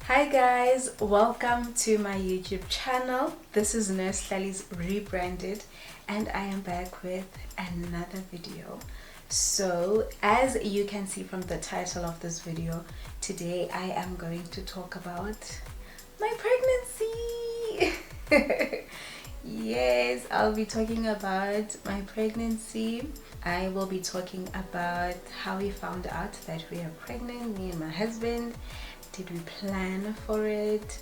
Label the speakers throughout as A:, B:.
A: Hi guys, welcome to my YouTube channel. This is Nurse Lally's rebranded and I am back with another video. So as you can see from the title of this video, today I am going to talk about my pregnancy. Yes, I'll be talking about my pregnancy. I will be talking about how we found out that we are pregnant, me and my husband. Did we plan for it?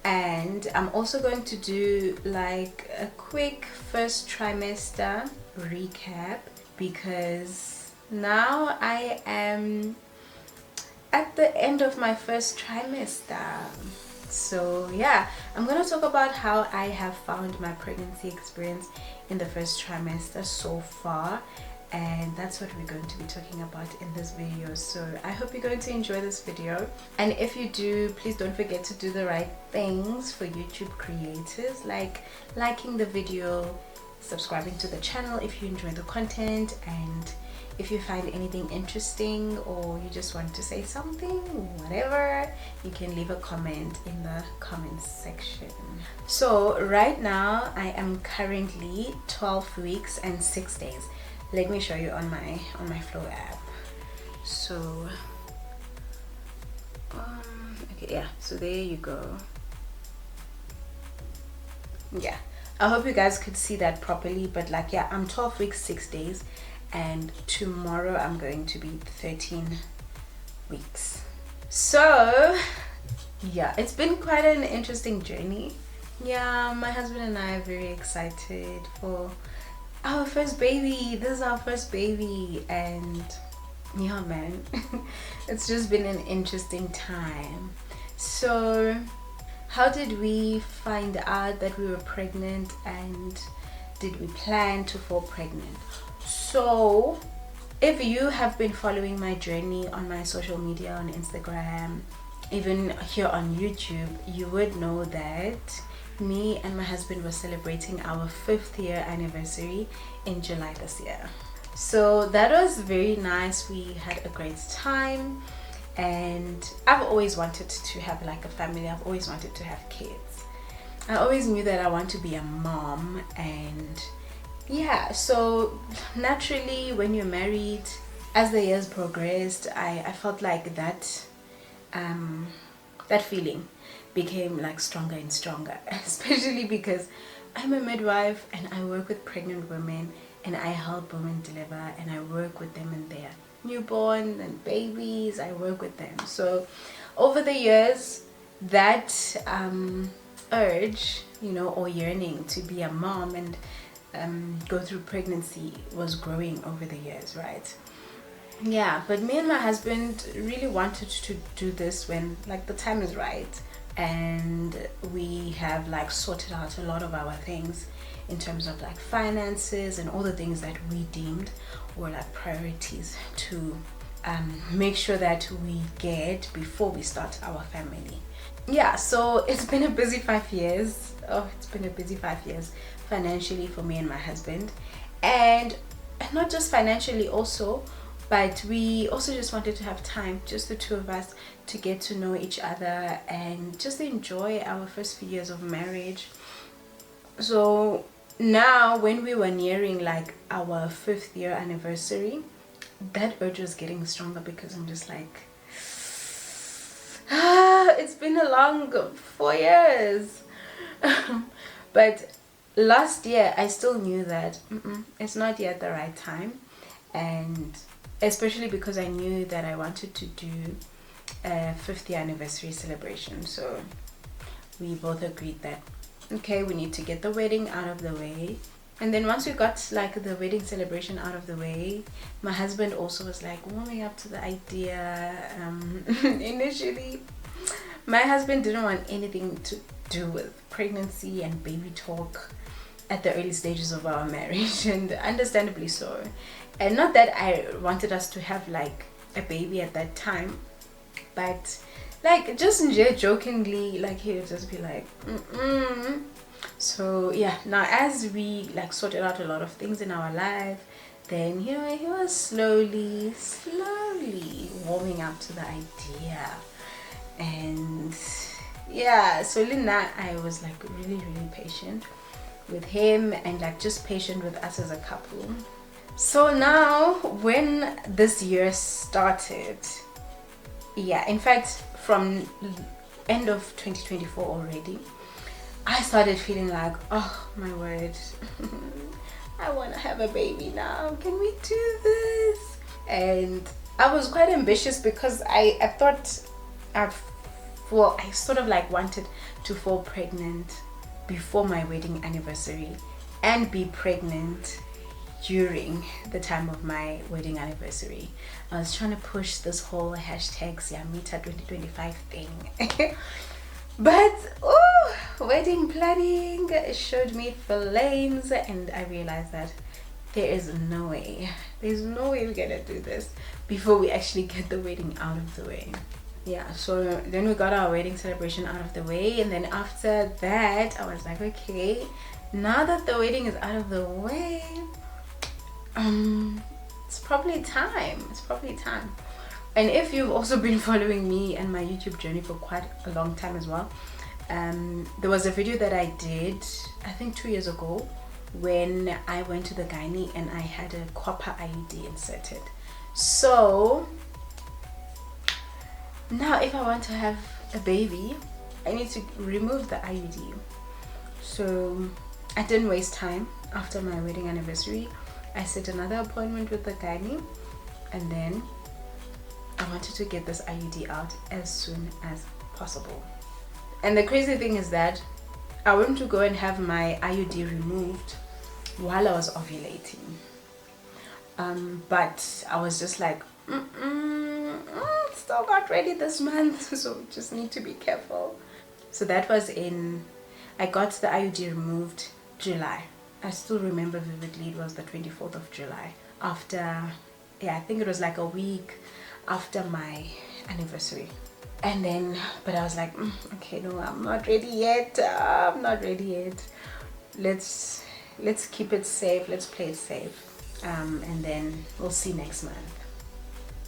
A: And I'm also going to do like a quick first trimester recap because now I am at the end of my first trimester. So yeah, I'm going to talk about how I have found my pregnancy experience in the first trimester so far, and that's what we're going to be talking about in this video. So I hope you're going to enjoy this video, and if you do, please don't forget to do the right things for YouTube creators, like liking the video, subscribing to the channel if you enjoy the content, and if you find anything interesting or you just want to say something, whatever, you can leave a comment in the comments section. So right now I am currently 12 weeks and 6 days. Let me show you on my Flow app. So okay, yeah, so there you go. Yeah, I hope you guys could see that properly, but like, yeah, I'm 12 weeks 6 days, and tomorrow I'm going to be 13 weeks. So yeah, it's been quite an interesting journey. Yeah, my husband and I are very excited for our first baby. This is our first baby, and yeah man, it's just been an interesting time. So how did we find out that we were pregnant, and did we plan to fall pregnant? So if you have been following my journey on my social media, on Instagram, even here on YouTube, you would know that me and my husband were celebrating our 5th year anniversary in July this year. So that was very nice. We had a great time, and I've always wanted to have like a family. I've always wanted to have kids. I always knew that I want to be a mom, and yeah, so naturally when you're married, as the years progressed, I felt like that feeling became like stronger and stronger, especially because I'm a midwife and I work with pregnant women, and I help women deliver, and I work with them in their newborn and babies. I work with them. So over the years, that urge, you know, or yearning to be a mom and go through pregnancy was growing over the years, right? Yeah, but me and my husband really wanted to do this when like the time is right, and we have like sorted out a lot of our things in terms of like finances and all the things that we deemed were like priorities to make sure that we get before we start our family. Yeah, so it's been a busy 5 years. Oh, it's been a busy 5 years financially for me and my husband, and not just financially also, but we also just wanted to have time, just the two of us, to get to know each other and just enjoy our first few years of marriage. So now when we were nearing like our 5th year anniversary, that urge was getting stronger, because I'm just like, it's been a long 4 years. But last year I still knew that it's not yet the right time, and especially because I knew that I wanted to do a 5th year anniversary celebration. So we both agreed that okay, we need to get the wedding out of the way. And then once we got like the wedding celebration out of the way, my husband also was like warming up to the idea. Initially my husband didn't want anything to do with pregnancy and baby talk at the early stages of our marriage, and understandably so. And not that I wanted us to have like a baby at that time, but like just jokingly, like he would just be like So yeah, now as we like sorted out a lot of things in our life, then you know, he was slowly warming up to the idea. And yeah, so Lina, I was like really patient with him, and like just patient with us as a couple. So now when this year started, yeah, in fact from end of 2024 already, I started feeling like, oh my word, I want to have a baby now. Can we do this? And I was quite ambitious because I thought I sort of like wanted to fall pregnant before my wedding anniversary and be pregnant during the time of my wedding anniversary. I was trying to push this whole hashtag Siamita 2025 thing. But wedding planning showed me flames, and I realized that there's no way we're gonna do this before we actually get the wedding out of the way. Yeah, so then we got our wedding celebration out of the way, and then after that I was like, okay, now that the wedding is out of the way, it's probably time. And if you've also been following me and my YouTube journey for quite a long time as well, there was a video that I did, I think 2 years ago, when I went to the gynae and I had a copper IUD inserted. So now if I want to have a baby, I need to remove the IUD. So I didn't waste time. After my wedding anniversary, I set another appointment with the gynae, and then I wanted to get this IUD out as soon as possible. And the crazy thing is that I went to go and have my IUD removed while I was ovulating. But I was just like, still not ready this month, so just need to be careful. So that was I got the IUD removed July. I still remember vividly, it was the 24th of July. After, I think it was like a week after my anniversary. And then, but I was like, okay, no, I'm not ready yet. Let's keep it safe. Let's play it safe. And then we'll see next month.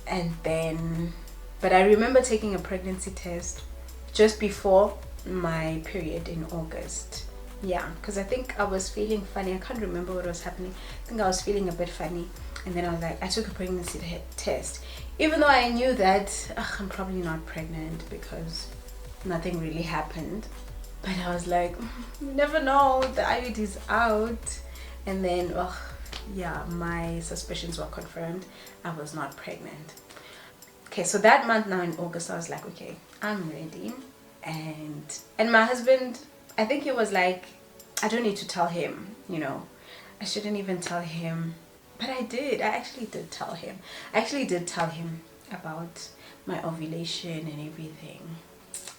A: And then, but I remember taking a pregnancy test just before my period in August. Yeah, because I think I was feeling funny. I can't remember what was happening. I think I was feeling a bit funny. And then I was like, I took a pregnancy test. Even though I knew that I'm probably not pregnant because nothing really happened. But I was like, you never know, the IUD is out. And then, my suspicions were confirmed. I was not pregnant. Okay, so that month now in August, I was like, okay, I'm ready. And my husband, I think he was like, I don't need to tell him, I shouldn't even tell him. But I did. I actually did tell him. I actually did tell him about my ovulation and everything.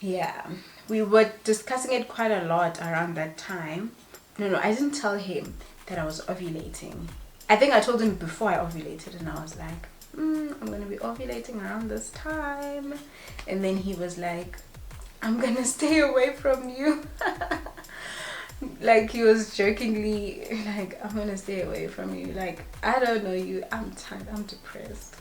A: Yeah, we were discussing it quite a lot around that time. No, I didn't tell him that I was ovulating. I think I told him before I ovulated, and I was like, I'm going to be ovulating around this time. And then he was like, I'm going to stay away from you. Like, he was jokingly like, I'm gonna stay away from you, like, I don't know you, I'm tired, I'm depressed.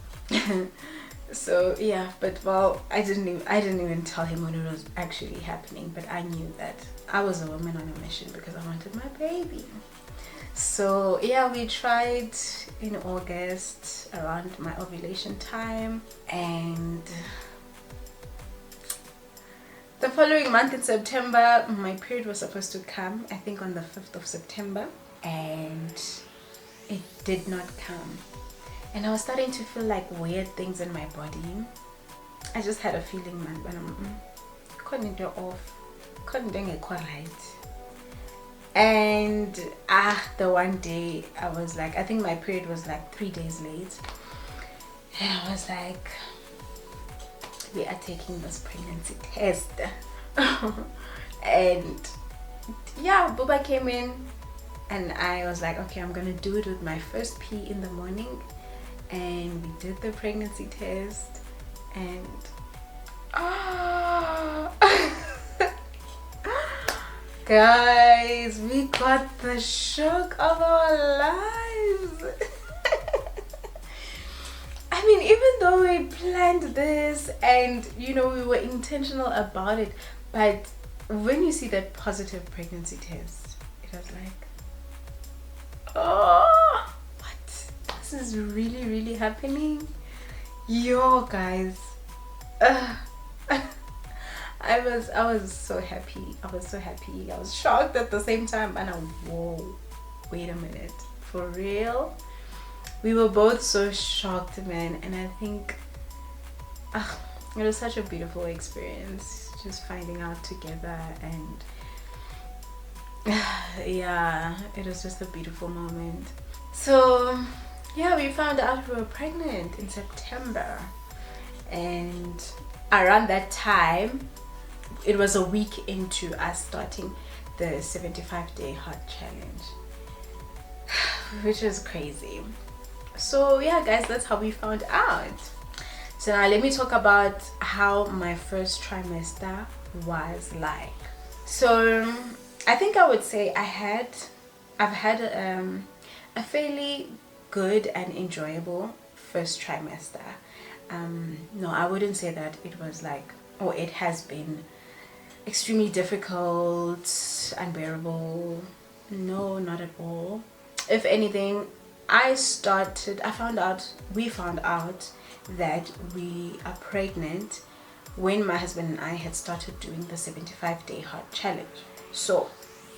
A: So yeah, but well, I didn't even tell him when it was actually happening, but I knew that I was a woman on a mission because I wanted my baby. So yeah, we tried in August around my ovulation time, and the following month in September, my period was supposed to come, I think on the 5th of September, and it did not come. And I was starting to feel like weird things in my body. I just had a feeling, man, when couldn't do off, couldn't do it quite right. And the one day I was like, I think my period was like 3 days late, and I was like, we are taking this pregnancy test. And yeah, Booba came in, and I was like, okay, I'm gonna do it with my first pee in the morning. And we did the pregnancy test, and guys, we got the shock of our lives. I mean, even though So we planned this, and you know, we were intentional about it, but when you see that positive pregnancy test, it was like, oh, what? This is really happening? Yo, guys. I was so happy. I was so happy. I was shocked at the same time, and whoa, wait a minute, for real? We were both so shocked, man. And I think it was such a beautiful experience, just finding out together. And yeah, it was just a beautiful moment. So yeah, we found out we were pregnant in September, and around that time, it was a week into us starting the 75-day heart challenge, which was crazy. So yeah, guys, that's how we found out. So now let me talk about how my first trimester was like. So I think I would say I've had a fairly good and enjoyable first trimester. No, I wouldn't say that it was like, or it has been extremely difficult, unbearable. No, not at all. If anything, we found out that we are pregnant when my husband and I had started doing the 75-day heart challenge. So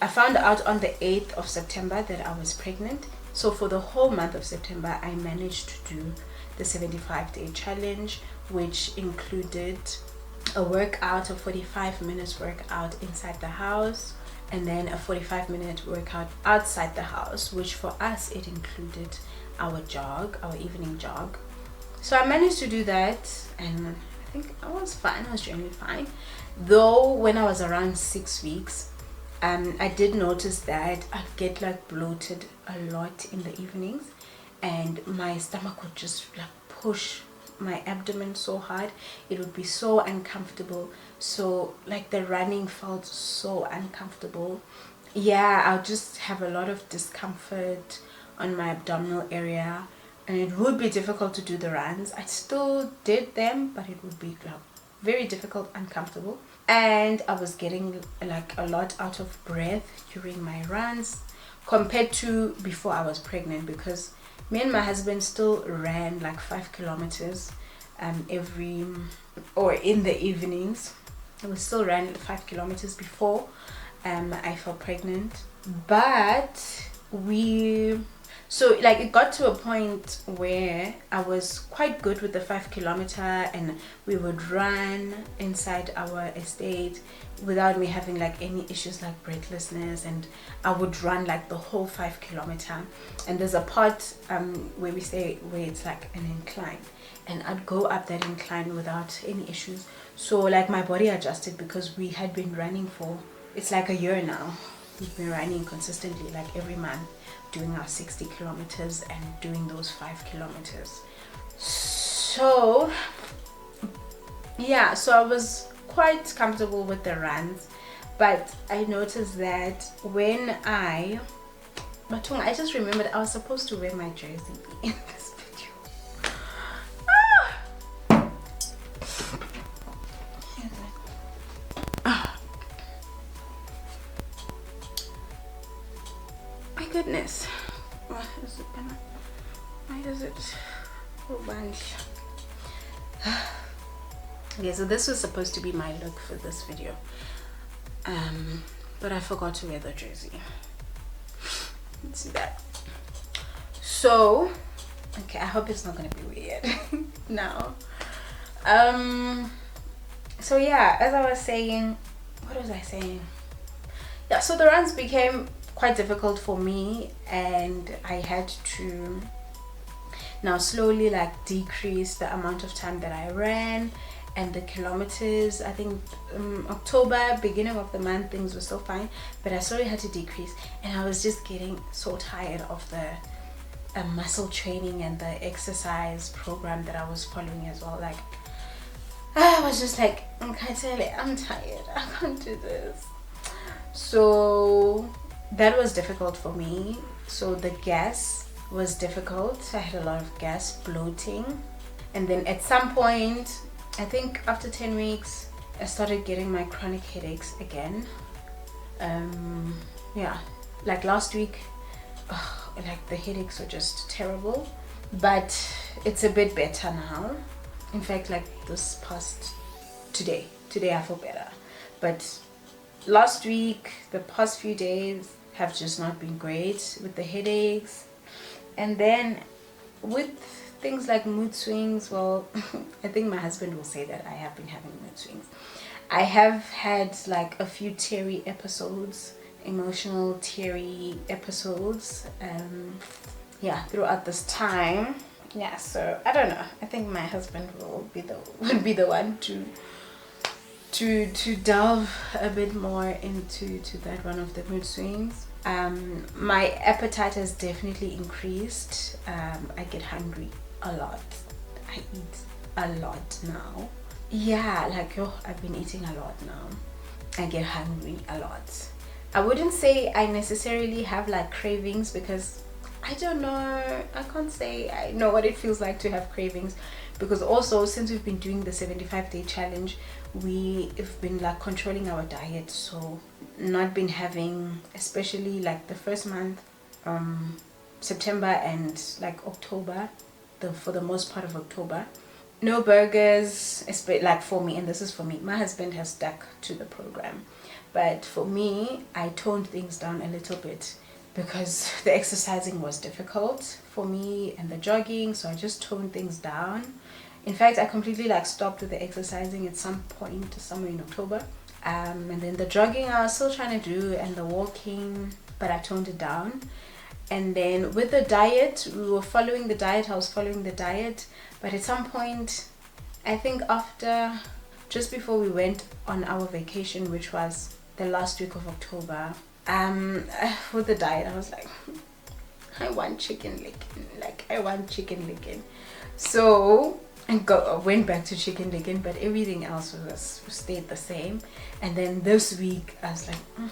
A: I found out on the 8th of September that I was pregnant. So for the whole month of September, I managed to do the 75-day challenge, which included a workout, a 45 minutes workout inside the house, and then a 45-minute workout outside the house, which for us it included our evening jog. So I managed to do that, and I think I was fine. I was generally fine, though when I was around 6 weeks, I did notice that I'd get like bloated a lot in the evenings, and my stomach would just like push my abdomen so hard. It would be so uncomfortable. So like the running felt so uncomfortable. Yeah, I'll just have a lot of discomfort on my abdominal area, and it would be difficult to do the runs. I still did them, but it would be like very difficult, uncomfortable, and I was getting like a lot out of breath during my runs compared to before I was pregnant, because me and my husband still ran like 5 kilometers in the evenings. We still ran 5 kilometers before I fell pregnant, but it got to a point where I was quite good with the 5 kilometer, and we would run inside our estate without me having like any issues like breathlessness, and I would run like the whole 5 kilometer. And there's a part where it's like an incline, and I'd go up that incline without any issues. So like my body adjusted, because we had been running for, it's like a year now. We've been running consistently like every month, doing our 60 kilometers and doing those 5 kilometers. So yeah, so I was quite comfortable with the runs, but I noticed that when I just remembered I was supposed to wear my jersey in this video. My goodness, why does it go bunch? Okay, so this was supposed to be my look for this video, but I forgot to wear the jersey. Let's see that. So okay, I hope it's not gonna be weird now. So yeah, as I was saying, what was I saying? Yeah, so the runs became quite difficult for me, and I had to now slowly like decrease the amount of time that I ran and the kilometers. I think October, beginning of the month, things were still fine, but I slowly had to decrease, and I was just getting so tired of the muscle training and the exercise program that I was following as well. Like I was just like, okay, I'm tired, I can't do this. So that was difficult for me. So the gas was difficult. I had a lot of gas, bloating. And then at some point, I think after 10 weeks, I started getting my chronic headaches again. Yeah, like last week, like the headaches were just terrible, but it's a bit better now. In fact, like this past today I feel better, but last week, the past few days have just not been great with the headaches. And then with things like mood swings, well, I think my husband will say that I have been having mood swings. I have had like a few teary episodes, emotional teary episodes, yeah, throughout this time. Yeah, so I don't know. I think my husband would be the one to delve a bit more into that one of the mood swings. My appetite has definitely increased. I get hungry a lot. I eat a lot now. Yeah, like I've been eating a lot now. I get hungry a lot. I wouldn't say I necessarily have like cravings, because I don't know. I can't say I know what it feels like to have cravings, because also since we've been doing the 75-day challenge, we have been like controlling our diet, so not been having, especially like the first month, September and like October, for the most part of October, no burgers, like for me, and this is for me. My husband has stuck to the program, but for me, I toned things down a little bit because the exercising was difficult for me and the jogging, so I just toned things down. In fact, I completely like stopped with the exercising at some point somewhere in October, and then the jogging I was still trying to do, and the walking, but I toned it down. And then with the diet, we were following the diet, I was following the diet, but at some point, I think after, just before we went on our vacation, which was the last week of October, with the diet, I was like, I want chicken licken, like I want chicken licken. So I went back to chicken licken, but everything else stayed the same. And then this week, I was like,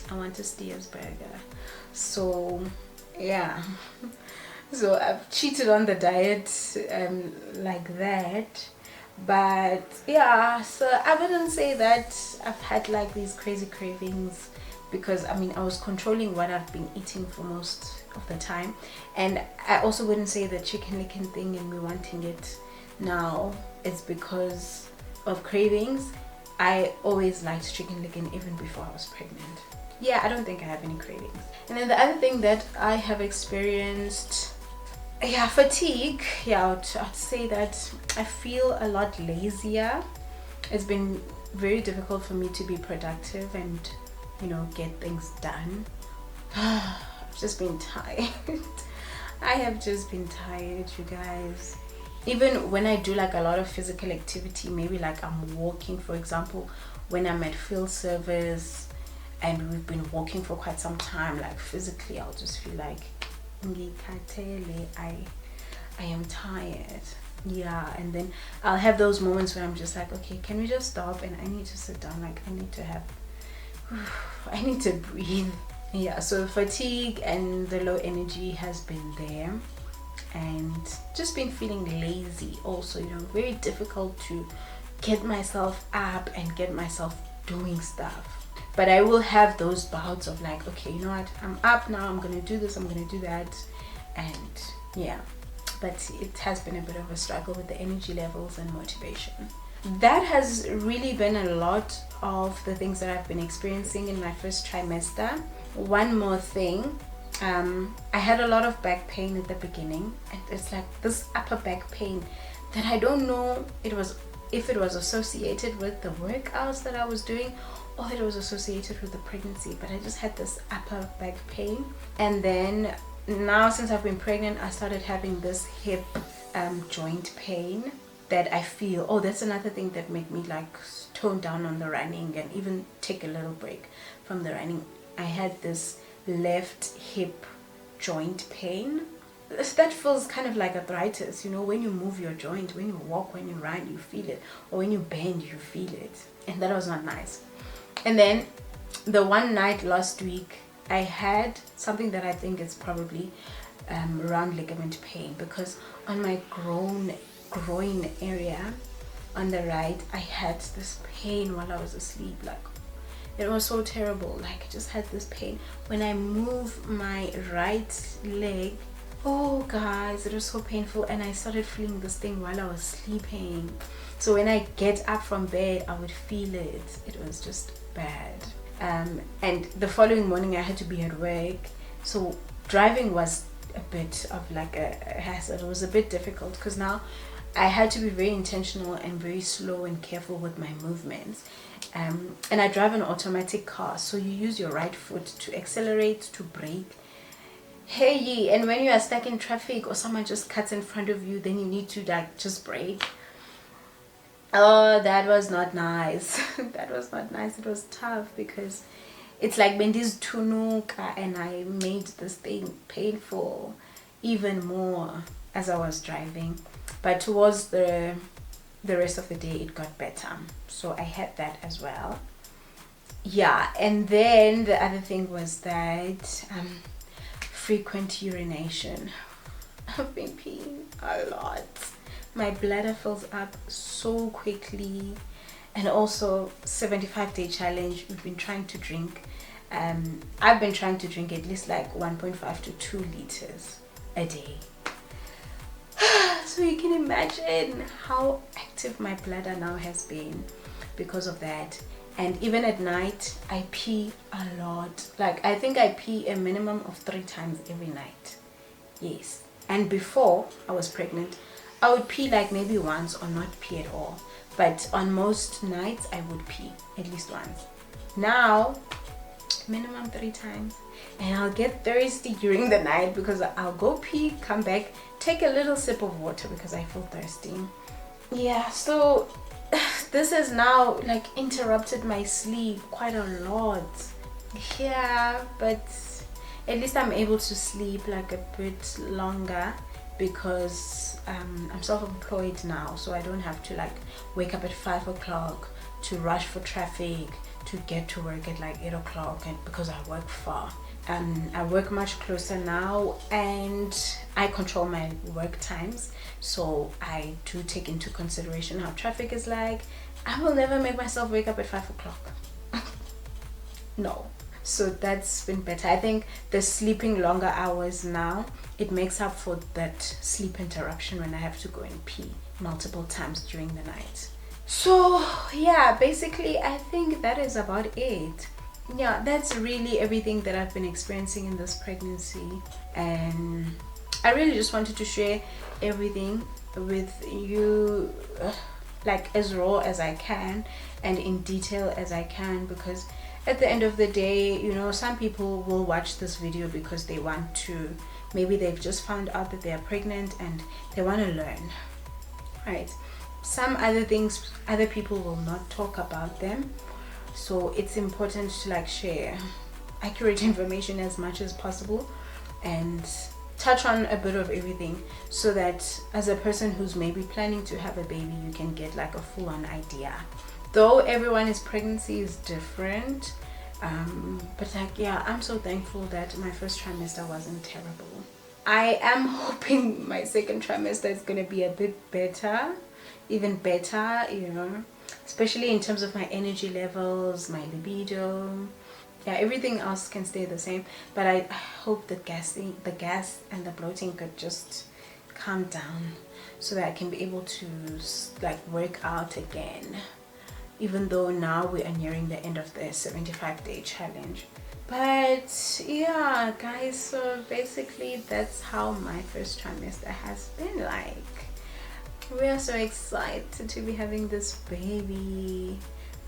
A: I want a Steers burger. So yeah, so I've cheated on the diet like that. But yeah, so I wouldn't say that I've had like these crazy cravings, because I mean I was controlling what I've been eating for most of the time. And I also wouldn't say the chicken licken thing and me wanting it now is because of cravings. I always liked chicken licken even before I was pregnant. Yeah, I don't think I have any cravings. And then the other thing that I have experienced, yeah, fatigue. Yeah, I'd say that I feel a lot lazier. It's been very difficult for me to be productive and, you know, get things done. I've just been tired. I have just been tired, you guys. Even when I do like a lot of physical activity, maybe like I'm walking, for example, when I'm at field service and we've been walking for quite some time, like physically I'll just feel like I am tired. Yeah, and then I'll have those moments where I'm just like, okay, can we just stop, and I need to sit down, like I need to breathe. Yeah, so fatigue and the low energy has been there, and just been feeling lazy also, you know, very difficult to get myself up and get myself doing stuff. But I will have those bouts of like, okay, you know what, I'm up now, I'm gonna do this, I'm gonna do that. And yeah, but it has been a bit of a struggle with the energy levels and motivation. That has really been a lot of the things that I've been experiencing in my first trimester. One more thing, I had a lot of back pain at the beginning, and it's like this upper back pain that I don't know if it was associated with the workouts that I was doing, or it was associated with the pregnancy, but I just had this upper back pain. And then now, since I've been pregnant, I started having this hip joint pain that I feel. Oh, that's another thing that made me like tone down on the running and even take a little break from the running. I had this left hip joint pain. That feels kind of like arthritis, you know, when you move your joint, when you walk, when you run, you feel it, or when you bend, you feel it. And that was not nice. And then the one night last week, I had something that I think is probably round ligament pain, because on my groin groin area on the right, I had this pain while I was asleep. Like, it was so terrible. Like, I just had this pain when I move my right leg. Oh guys, it was so painful, and I started feeling this thing while I was sleeping. So when I get up from bed, I would feel it. It was just bad. And the following morning I had to be at work, so driving was a bit of like a hassle. It was a bit difficult because now I had to be very intentional and very slow and careful with my movements. And I drive an automatic car, so you use your right foot to accelerate, to brake. Hey, and when you are stuck in traffic or someone just cuts in front of you, then you need to like just brake. Oh, that was not nice. That was not nice. It was tough because it's like Bendi's tunuka, and I made this thing painful even more as I was driving. But towards the rest of the day, it got better. So I had that as well. Yeah, and then the other thing was that frequent urination. I've been peeing a lot. My bladder fills up so quickly. And also 75-day challenge, we've been trying to drink. I've been trying to drink at least like 1.5 to 2 liters a day. So you can imagine how active my bladder now has been because of that. And even at night, I pee a lot. Like, I think I pee a minimum of 3 times every night. Yes. And before I was pregnant, I would pee like maybe once or not pee at all. But on most nights, I would pee at least once. Now, minimum 3 times. And I'll get thirsty during the night because I'll go pee, come back, take a little sip of water because I feel thirsty. Yeah, so this has now like interrupted my sleep quite a lot. Yeah, but at least I'm able to sleep like a bit longer because I'm self-employed now, so I don't have to like wake up at 5 o'clock to rush for traffic to get to work at like 8 o'clock, and because I work far. I work much closer now, and I control my work times, so I do take into consideration how traffic is like. I will never make myself wake up at 5 o'clock. No. So that's been better. I think the sleeping longer hours now, it makes up for that sleep interruption when I have to go and pee multiple times during the night. So yeah, basically I think that is about it. Yeah, that's really everything that I've been experiencing in this pregnancy, and I really just wanted to share everything with you, like as raw as I can and in detail as I can, because at the end of the day, you know, some people will watch this video because they want to, maybe they've just found out that they are pregnant and they want to learn, right? Some other things, other people will not talk about them. So it's important to like share accurate information as much as possible and touch on a bit of everything, so that as a person who's maybe planning to have a baby, you can get like a full-on idea. Though everyone's pregnancy is different, but like, yeah, I'm so thankful that my first trimester wasn't terrible. I am hoping my second trimester is going to be a bit better, even better, you know, especially in terms of my energy levels, my libido. Yeah, everything else can stay the same, but I hope the gas and the bloating could just calm down so that I can be able to like work out again, even though now we are nearing the end of the 75-day challenge. But yeah guys, so basically that's how my first trimester has been like. We are so excited to be having this baby.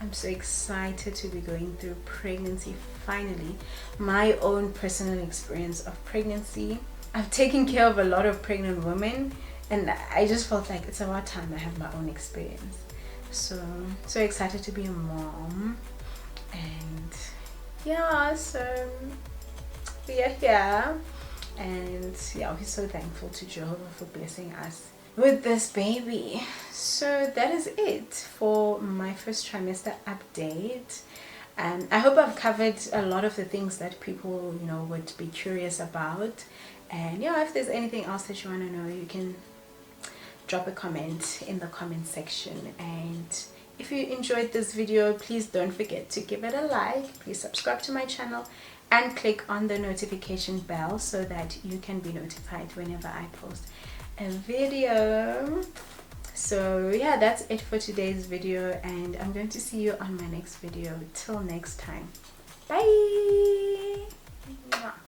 A: I'm so excited to be going through pregnancy finally. My own personal experience of pregnancy. I've taken care of a lot of pregnant women, and I just felt like it's about time I have my own experience. So excited to be a mom. And yeah, so we are here. And yeah, we're so thankful to Jehovah for blessing us with this baby. So that is it for my first trimester update. I hope I've covered a lot of the things that people, you know, would be curious about. And yeah, if there's anything else that you want to know, you can drop a comment in the comment section. And if you enjoyed this video, please don't forget to give it a like. Please subscribe to my channel and click on the notification bell so that you can be notified whenever I post a video. So yeah, that's it for today's video, and I'm going to see you on my next video. Till next time, bye.